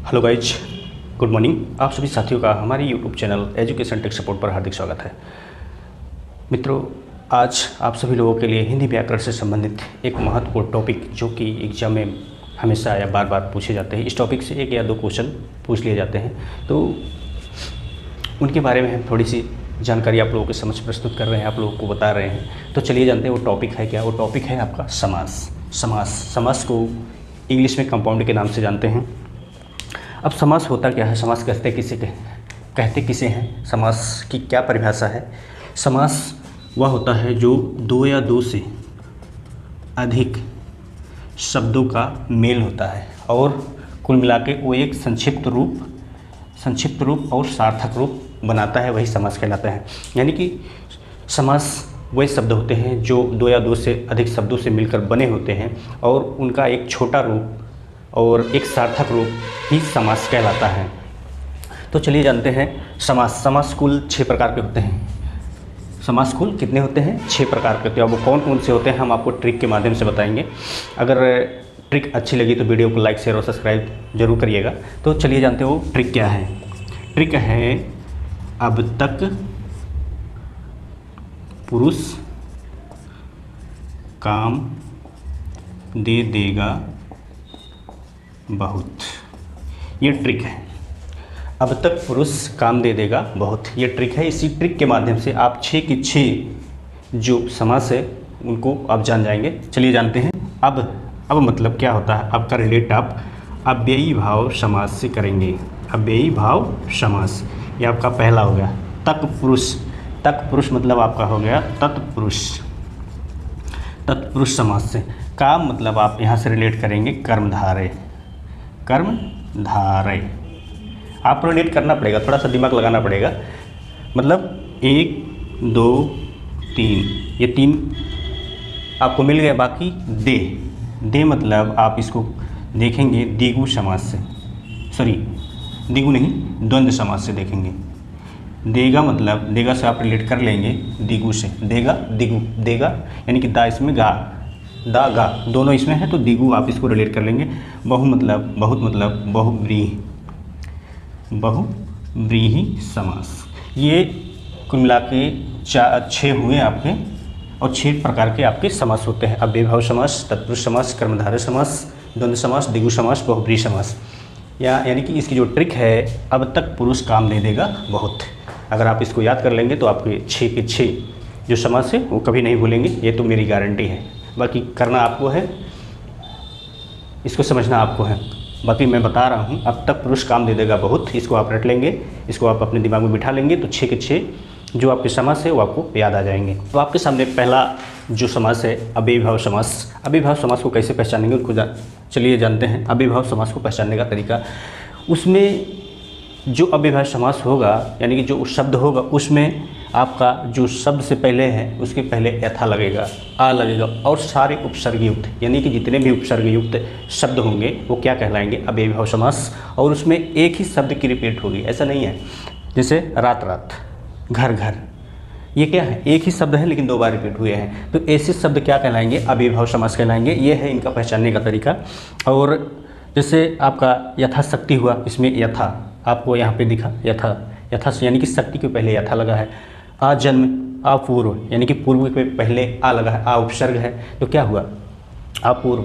Hello guys, good morning. आप सभी साथियों का हमारे YouTube channel education tech support पर हार्दिक स्वागत है। मित्रों, आज आप सभी लोगों के लिए हिंदी व्याकरण से संबंधित एक महत्वपूर्ण टॉपिक जो कि एग्जाम में हमेशा या बार बार पूछे जाते हैं, इस टॉपिक से एक या दो क्वेश्चन पूछ लिए जाते हैं, तो उनके बारे में हम थोड़ी सी जानकारी आप लोगों के समझ प्रस्तुत कर रहे हैं, आप लोगों को बता रहे हैं। तो चलिए जानते हैं वो टॉपिक है क्या। वो टॉपिक है आपका समास को इंग्लिश में कंपाउंड के नाम से जानते हैं। अब समास होता क्या है, समास कहते किसे हैं, समास की क्या परिभाषा है। समास वह होता है जो दो या दो से अधिक शब्दों का मेल होता है और कुल मिला के वो एक संक्षिप्त रूप और सार्थक रूप बनाता है, वही समास कहलाता है। यानी कि समास वही शब्द होते हैं जो दो या दो से अधिक शब्दों से मिलकर बने होते हैं और उनका एक छोटा रूप और एक सार्थक रूप ही समास कहलाता है। तो चलिए जानते हैं समास कुल 6 प्रकार के होते हैं। समास कुल कितने होते हैं? 6 प्रकार के होते हैं। अब वो कौन कौन से होते हैं हम आपको ट्रिक के माध्यम से बताएंगे। अगर ट्रिक अच्छी लगी तो वीडियो को लाइक शेयर और सब्सक्राइब जरूर करिएगा। तो चलिए जानते हैं वो ट्रिक क्या है। ट्रिक है अब तक पुरुष काम दे देगा बहुत, ये ट्रिक है। अब तक पुरुष काम दे देगा बहुत, ये ट्रिक है। इसी ट्रिक के माध्यम से आप 6 की 6 जो समास है उनको आप जान जाएंगे। चलिए जानते हैं। अब मतलब क्या होता है, अब का रिलेट आप अव्ययी भाव समास से करेंगे। अव्ययी भाव समास ये आपका पहला हो गया। तक पुरुष मतलब आपका हो गया तत्पुरुष समास से। काम मतलब आप यहाँ से रिलेट करेंगे कर्मधारय। आपको रिलेट करना पड़ेगा, थोड़ा सा दिमाग लगाना पड़ेगा। मतलब 1 2 3 ये 3 आपको मिल गया। बाकी दे मतलब आप इसको देखेंगे द्विगु समास से, द्विगु नहीं द्वंद्व समास से देखेंगे। देगा मतलब देगा से आप रिलेट कर लेंगे द्विगु से। देगा यानी कि दा इसमें गा दोनों इसमें है तो द्विगु आप इसको रिलेट कर लेंगे। बहुत मतलब बहुव्रीहि समास। ये कुल मिला के 6 हुए आपके और 6 प्रकार के आपके समास होते हैं। अव्ययी भाव समास, तत्पुरुष समास, कर्मधारय समास, द्वंद्व समास, द्विगु समास, बहुव्रीहि समास। यानी कि इसकी जो ट्रिक है, अब तक पुरुष काम दे देगा बहुत। अगर आप इसको याद कर लेंगे तो आपके 6 के 6 जो समास है वो कभी नहीं भूलेंगे, ये तो मेरी गारंटी है। बाकी करना आपको है, इसको समझना आपको है। बाकी मैं बता रहा हूँ, अब तक पुरुष काम दे देगा बहुत, इसको आप रट लेंगे, इसको आप अपने दिमाग में बिठा लेंगे तो 6 के 6 जो आपके समास है वो आपको याद आ जाएंगे। तो आपके सामने पहला जो समास है अव्ययी भाव समास। अव्ययी भाव समास को कैसे पहचानेंगे उनको चलिए जानते हैं। अव्ययी भाव समास को पहचानने का तरीका, उसमें जो अव्ययी भाव समास होगा यानी कि जो शब्द होगा उसमें आपका जो शब्द से पहले है उसके पहले यथा लगेगा, आ लगेगा और सारे उपसर्ग युक्त यानी कि जितने भी उपसर्ग युक्त शब्द होंगे वो क्या कहलाएंगे, अव्ययी भाव समास। और उसमें एक ही शब्द की रिपीट होगी, ऐसा नहीं है जैसे रात, घर, ये क्या है, एक ही शब्द है लेकिन 2 बार रिपीट हुए हैं। तो ऐसे शब्द क्या कहलाएंगे, अव्ययी भाव समास कहलाएंगे। ये है इनका पहचानने का तरीका। और जैसे आपका यथाशक्ति हुआ, इसमें यथा आपको यहाँ पे दिखा, यथा यानी कि शक्ति के पहले यथा लगा है। आजन्म, अपूर्व यानी कि पूर्व के पहले आ लगा है, आ उपसर्ग है तो क्या हुआ, अपूर्व।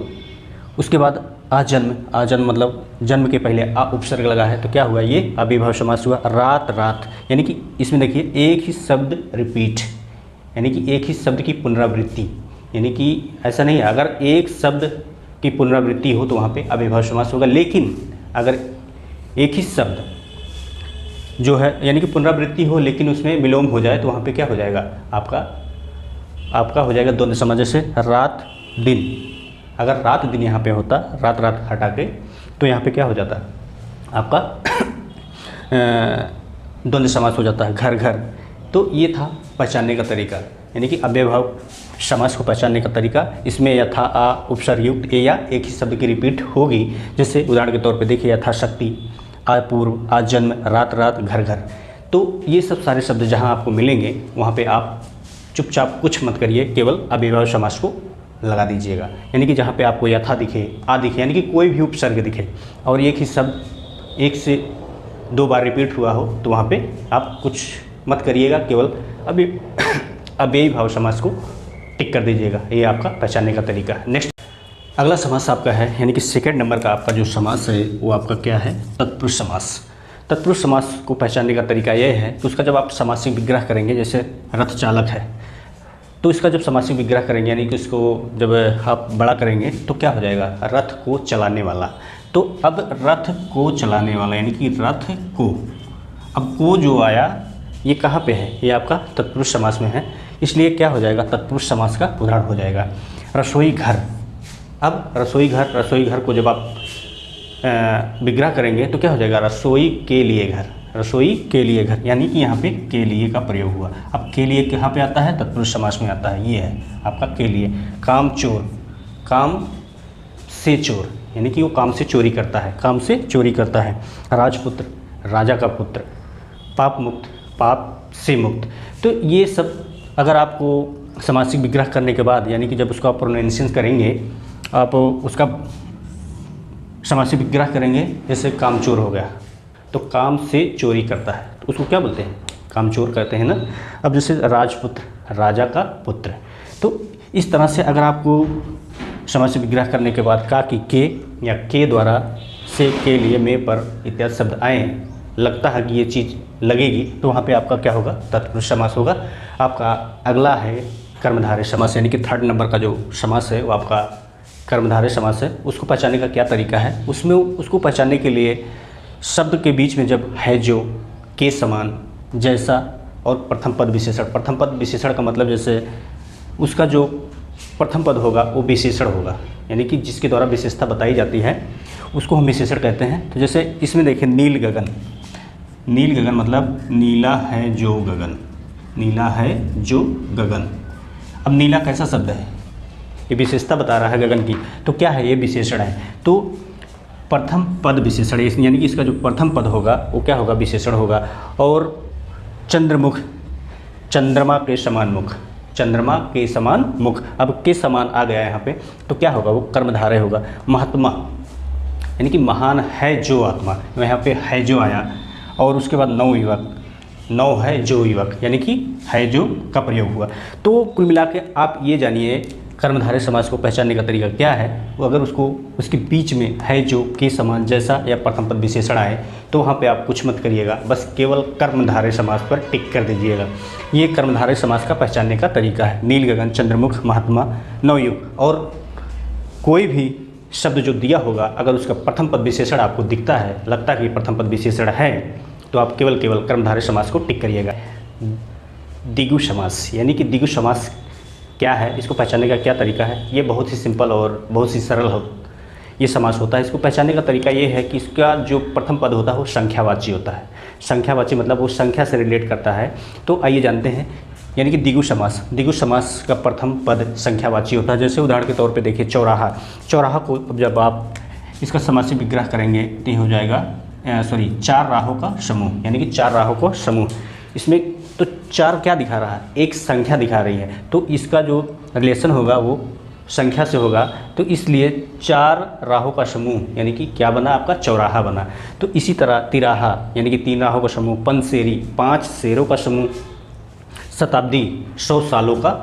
उसके बाद आजन्म मतलब जन्म के पहले आ उपसर्ग लगा है तो क्या हुआ, ये अव्ययी भाव समास हुआ। रात यानी कि इसमें देखिए एक ही शब्द रिपीट यानी कि एक ही शब्द की पुनरावृत्ति, यानी कि ऐसा नहीं है अगर एक शब्द की पुनरावृत्ति हो तो वहाँ पे अव्ययी भाव समास होगा। लेकिन अगर एक ही शब्द जो है यानी कि पुनरावृत्ति हो लेकिन उसमें विलोम हो जाए तो वहाँ पे क्या हो जाएगा, आपका हो जाएगा द्वंद्व समास। जैसे रात दिन, अगर रात दिन यहाँ पे होता, रात हटा के तो यहाँ पे क्या हो जाता, आपका द्वंद्व समास हो जाता है, घर। तो ये था पहचानने का तरीका, यानी कि अव्ययी भाव समास को पहचानने का तरीका। इसमें यथा, आ उपसर्ग युक्त ए या एक ही शब्द की रिपीट होगी। जैसे उदाहरण के तौर पे देखिए, यथाशक्ति, अपूर्व, आजन्म, रात, घर। तो ये सब सारे शब्द जहाँ आपको मिलेंगे वहाँ पे आप चुपचाप कुछ मत करिए, केवल अव्ययी भाव समास को लगा दीजिएगा। यानी कि जहाँ पे आपको यथा दिखे, आ दिखे, यानी कि कोई भी उपसर्ग दिखे और एक ही शब्द 1 से 2 बार रिपीट हुआ हो तो वहाँ पे आप कुछ मत करिएगा, केवल अव्ययी भाव समास को टिक कर दीजिएगा। ये आपका पहचानने का तरीका है। नेक्स्ट अगला समास आपका है, यानी कि सेकंड नंबर का आपका जो समास है वो आपका क्या है, तत्पुरुष समास। तत्पुरुष समास को पहचानने का तरीका यह है कि उसका जब आप समासिक विग्रह करेंगे, जैसे रथ चालक है तो इसका जब समासिक विग्रह करेंगे यानी कि इसको जब आप बड़ा करेंगे तो क्या हो जाएगा, रथ को चलाने वाला। तो अब रथ को चलाने वाला यानी कि रथ को, अब को जो आया ये कहाँ पे है, ये आपका तत्पुरुष समास में है, इसलिए क्या हो जाएगा, तत्पुरुष समास का उदाहरण हो जाएगा। रसोई घर, अब रसोई घर को जब आप विग्रह करेंगे तो क्या हो जाएगा, रसोई के लिए घर, रसोई के लिए घर, यानी कि यहाँ पे के लिए का प्रयोग हुआ। अब के लिए कहाँ पे आता है, तत्पुरुष समास में आता है, ये है आपका के लिए। काम चोर, काम से चोर, यानी कि वो काम से चोरी करता है, काम से चोरी करता है। राजपुत्र, राजा का पुत्र। पाप मुक्त, पाप से मुक्त। तो ये सब अगर आपको समासिक विग्रह करने के बाद, यानी कि जब उसका प्रोनाउंसिएशन करेंगे, आप उसका समासिक विग्रह करेंगे, जैसे कामचोर हो गया तो काम से चोरी करता है तो उसको क्या बोलते हैं, कामचोर कहते हैं ना। अब जैसे राजपुत्र, राजा का पुत्र। तो इस तरह से अगर आपको समासिक विग्रह करने के बाद का कि के या के द्वारा से, के लिए, में, पर इत्यादि शब्द आए, लगता है कि ये चीज़ लगेगी तो वहाँ पे आपका क्या होगा, तत्पुरुष समास होगा। आपका अगला है कर्मधारय समास, यानी कि थर्ड नंबर का जो समास है वो आपका कर्मधारय समास है। उसको पहचानने का क्या तरीका है, उसमें उसको पहचानने के लिए शब्द के बीच में जब है जो, के समान, जैसा और प्रथम पद विशेषण। प्रथम पद विशेषण का मतलब जैसे उसका जो प्रथम पद होगा वो विशेषण होगा, यानी कि जिसके द्वारा विशेषता बताई जाती है उसको हम विशेषण कहते हैं। तो जैसे इसमें देखें नील गगन, नील गगन मतलब नीला है जो गगन, नीला है जो गगन। अब नीला कैसा शब्द है, ये विशेषता बता रहा है गगन की, तो क्या है, ये विशेषण है। तो प्रथम पद विशेषण, यानी कि इसका जो प्रथम पद होगा वो क्या होगा, विशेषण होगा। और चंद्रमुख, चंद्रमा के समान मुख, चंद्रमा के समान मुख। अब के समान आ गया यहाँ पे तो क्या होगा, वो कर्मधारय होगा। महात्मा यानी कि महान है जो आत्मा, यहाँ पे है जो आया। और उसके बाद नव युवक, नौ है जो युवक, यानी कि है जो का प्रयोग हुआ। तो कुल मिला के आप ये जानिए कर्मधारय समास को पहचानने का तरीका क्या है। वो अगर उसको उसके बीच में है जो, के समान, जैसा या प्रथम पद विशेषण आए तो वहाँ पे आप कुछ मत करिएगा, बस केवल कर्मधारय समास पर टिक कर दीजिएगा। ये कर्मधारय समास का पहचानने का तरीका है। नील गगन, चंद्रमुख, महात्मा, नवयुग। और कोई भी शब्द जो दिया होगा अगर उसका प्रथम पद विशेषण आपको दिखता है, लगता है कि प्रथम पद विशेषण है, तो आप केवल कर्मधारय समास को टिक करिएगा। द्विगु समास, यानी कि द्विगु समास क्या है, इसको पहचानने का क्या तरीका है। ये बहुत ही सिंपल और बहुत ही सरल ये समास होता है। इसको पहचानने का तरीका ये है कि इसका जो प्रथम पद होता है वो संख्यावाची होता है। संख्यावाची मतलब वो संख्या से रिलेट करता है। तो आइए जानते हैं, यानी कि द्विगु समास, द्विगु समास का प्रथम पद संख्यावाची होता है। जैसे उदाहरण के तौर पे देखिए चौराहा, चौराहा को जब आप इसका समासिक विग्रह करेंगे तो ये हो जाएगा चार राहों का समूह, यानी कि चार राहों का समूह। इसमें तो चार क्या दिखा रहा है, एक संख्या दिखा रही है, तो इसका जो रिलेशन होगा वो संख्या से होगा। तो इसलिए चार राहों का समूह यानी कि क्या बना, आपका चौराहा बना। तो इसी तरह तिराहा यानी कि तीन राहों का समूह, पंचशेरी 5 शेरों का समूह, शताब्दी 100 सालों का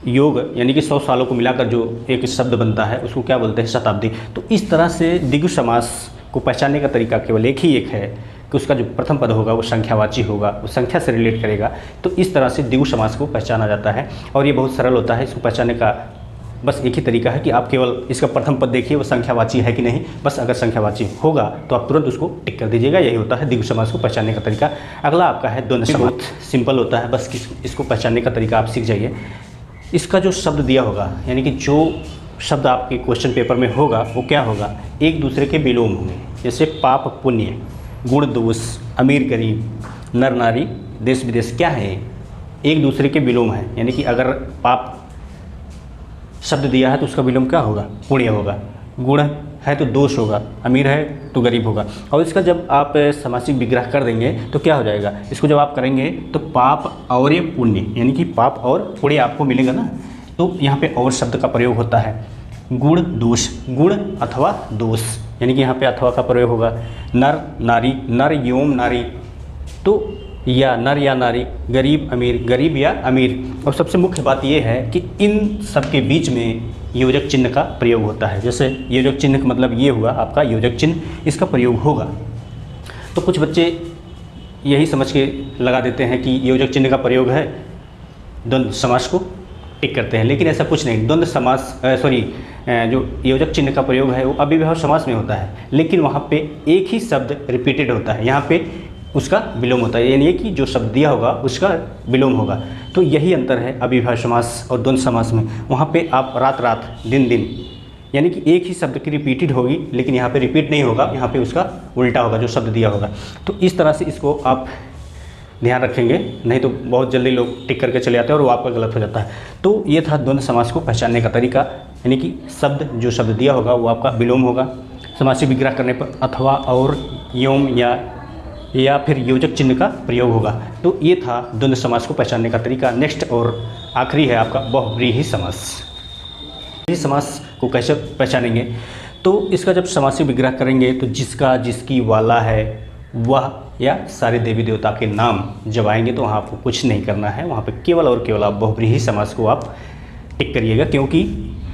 योग, यानी कि 100 सालों को मिलाकर जो एक शब्द बनता है उसको क्या बोलते हैं, शताब्दी। तो इस तरह से द्विगु समास को पहचानने का तरीका केवल एक ही है कि उसका जो प्रथम पद होगा वो संख्यावाची होगा, वो संख्या से रिलेट करेगा। तो इस तरह से द्विगु समास को पहचाना जाता है और ये बहुत सरल होता है। इसको पहचानने का बस एक ही तरीका है कि आप केवल इसका प्रथम पद देखिए वो संख्यावाची है कि नहीं, बस अगर संख्यावाची होगा तो आप तुरंत उसको टिक कर दीजिएगा। यही होता है द्विगु समास को पहचानने का तरीका। अगला आपका है द्वंद्व समास। बहुत सिंपल होता है, बस इसको पहचानने का तरीका आप सीख जाइए। इसका जो शब्द दिया होगा यानी कि जो शब्द आपके क्वेश्चन पेपर में होगा वो क्या होगा, एक दूसरे के विलोम होंगे। जैसे पाप पुण्य, गुण दोष, अमीर गरीब, नर नारी, देश विदेश, क्या है, एक दूसरे के विलोम है। यानी कि अगर पाप शब्द दिया है तो उसका विलोम क्या होगा, पुण्य होगा। गुण है तो दोष होगा, अमीर है तो गरीब होगा। और इसका जब आप समासिक विग्रह कर देंगे तो क्या हो जाएगा, इसको जब आप करेंगे तो पाप और ये पुण्य, यानी कि पाप और पुण्य आपको मिलेगा ना। तो यहाँ पे और शब्द का प्रयोग होता है। गुण दोष, गुण अथवा दोष, यानी कि यहाँ पे अथवा का प्रयोग होगा। नर नारी, नर एवं नारी, तो या नर या नारी, गरीब अमीर, गरीब या अमीर। और सबसे मुख्य बात यह है कि इन सब के बीच में योजक चिन्ह का प्रयोग होता है। जैसे योजक चिन्ह का मतलब ये हुआ आपका योजक चिन्ह, इसका प्रयोग होगा। तो कुछ बच्चे यही समझ के लगा देते हैं कि योजक चिन्ह का प्रयोग है, द्वंद्व समास को टिक करते हैं, लेकिन ऐसा कुछ नहीं। द्वंद्व समास जो योजक चिन्ह का प्रयोग है वो अव्ययभाव समास में होता है, लेकिन वहाँ पे एक ही शब्द रिपीटेड होता है, यहाँ पे उसका विलोम होता है, यानी कि जो शब्द दिया होगा उसका विलोम होगा। तो यही अंतर है अव्ययभाव समास और द्वंद्व समास में। वहाँ पे आप रात रात, दिन दिन, यानी कि एक ही शब्द की रिपीटेड होगी, लेकिन यहाँ पे रिपीट नहीं होगा, यहाँ पे उसका उल्टा होगा जो शब्द दिया होगा। तो इस तरह से इसको आप ध्यान रखेंगे, नहीं तो बहुत जल्दी लोग टिक करके चले जाते हैं और वो आपका गलत हो जाता है। तो ये था द्वंद्व समास को पहचानने का तरीका, यानी कि शब्द जो शब्द दिया होगा वो आपका विलोम होगा। समासी विग्रह करने पर अथवा और एवं या फिर योजक चिन्ह का प्रयोग होगा। तो ये था द्वंद्व समास को पहचानने का तरीका। नेक्स्ट और आखिरी है आपका बहुव्रीहि समास। बहुव्रीहि समास को कैसे पहचानेंगे? तो इसका जब समासी विग्रह करेंगे तो जिसका, जिसकी, वाला है, वह या सारे देवी देवता के नाम जब आएंगे तो वहाँ आपको कुछ नहीं करना है, वहाँ पे केवल और केवल आप बहुव्रीहि समास को आप टिक करिएगा। क्योंकि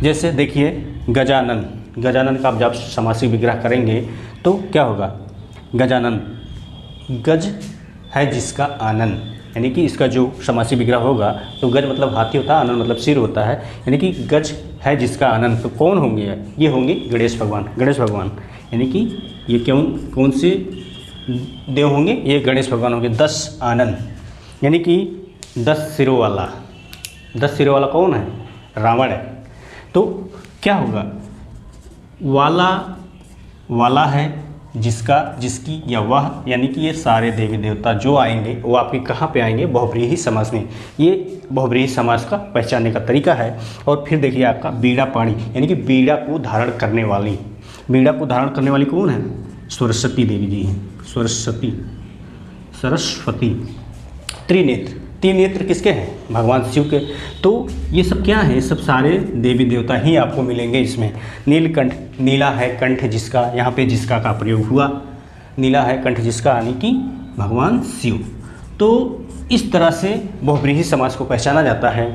जैसे देखिए गजानन, गजानन का आप जब समासी विग्रह करेंगे तो क्या होगा? गजानन, गज है जिसका आनन, यानी कि इसका जो समासी विग्रह होगा तो गज मतलब हाथी होता है, आनन मतलब सिर होता है, यानी कि गज है जिसका आनन। तो कौन होंगे? ये होंगे गणेश भगवान। गणेश भगवान यानी कि ये कौन से देव होंगे? ये गणेश भगवान होंगे। 10 आनन यानी कि 10 सिरों वाला। 10 सिरों वाला कौन है? रावण है। तो क्या होगा? वाला है जिसका, जिसकी या वह, यानी कि ये सारे देवी देवता जो आएंगे वो आपके कहाँ पे आएंगे? बहुव्रीहि समास में। ये बहुव्रीहि समास का पहचानने का तरीका है। और फिर देखिए आपका बीड़ा पाणी, यानी कि बीड़ा को धारण करने वाली। बीड़ा को धारण करने वाली कौन है? सरस्वती देवी जी हैं। सरस्वती। त्रिनेत्र, तीन नेत्र किसके हैं? भगवान शिव के। तो ये सब क्या है? ये सब सारे देवी देवता ही आपको मिलेंगे इसमें। नीलकंठ, नीला है कंठ जिसका, यहाँ पे जिसका का प्रयोग हुआ। नीला है कंठ जिसका, यानी कि भगवान शिव। तो इस तरह से बहुव्रीहि समास को पहचाना जाता है।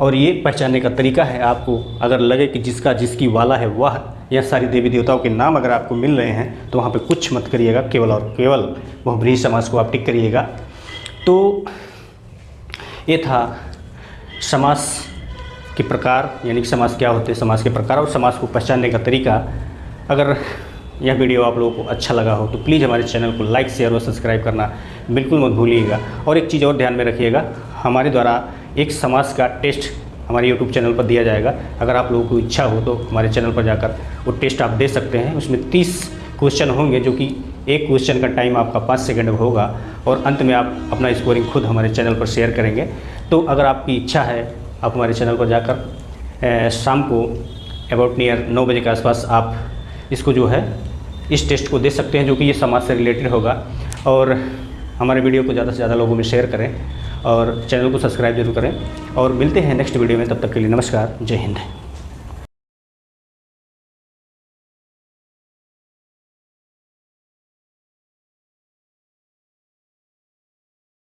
और ये पहचानने का तरीका है, आपको अगर लगे कि जिसका, जिसकी, वाला है, वह या सारी देवी देवताओं के नाम अगर आपको मिल रहे हैं तो वहाँ पे कुछ मत करिएगा, केवल और केवल बहुव्रीहि समास को आप टिक करिएगा। तो ये था समास के प्रकार, यानी कि समास क्या होते हैं, समास के प्रकार और समास को पहचानने का तरीका। अगर यह वीडियो आप लोगों को अच्छा लगा हो तो प्लीज़ हमारे चैनल को लाइक, शेयर और सब्सक्राइब करना बिल्कुल मत भूलिएगा। और एक चीज़ और ध्यान में रखिएगा, हमारे द्वारा एक समास का टेस्ट हमारे यूट्यूब चैनल पर दिया जाएगा। अगर आप लोगों को इच्छा हो तो हमारे चैनल पर जाकर वो टेस्ट आप दे सकते हैं। उसमें 30 क्वेश्चन होंगे, जो कि एक क्वेश्चन का टाइम आपका 5 सेकंड होगा और अंत में आप अपना स्कोरिंग खुद हमारे चैनल पर शेयर करेंगे। तो अगर आपकी इच्छा है, आप हमारे चैनल पर जाकर शाम को अबाउट नियर 9 बजे के आसपास आप इसको जो है इस टेस्ट को दे सकते हैं, जो कि ये समाज से रिलेटेड होगा। और हमारे वीडियो को ज़्यादा से ज़्यादा लोगों में शेयर करें और चैनल को सब्सक्राइब जरूर करें। और मिलते हैं नेक्स्ट वीडियो में, तब तक के लिए नमस्कार, जय हिंद।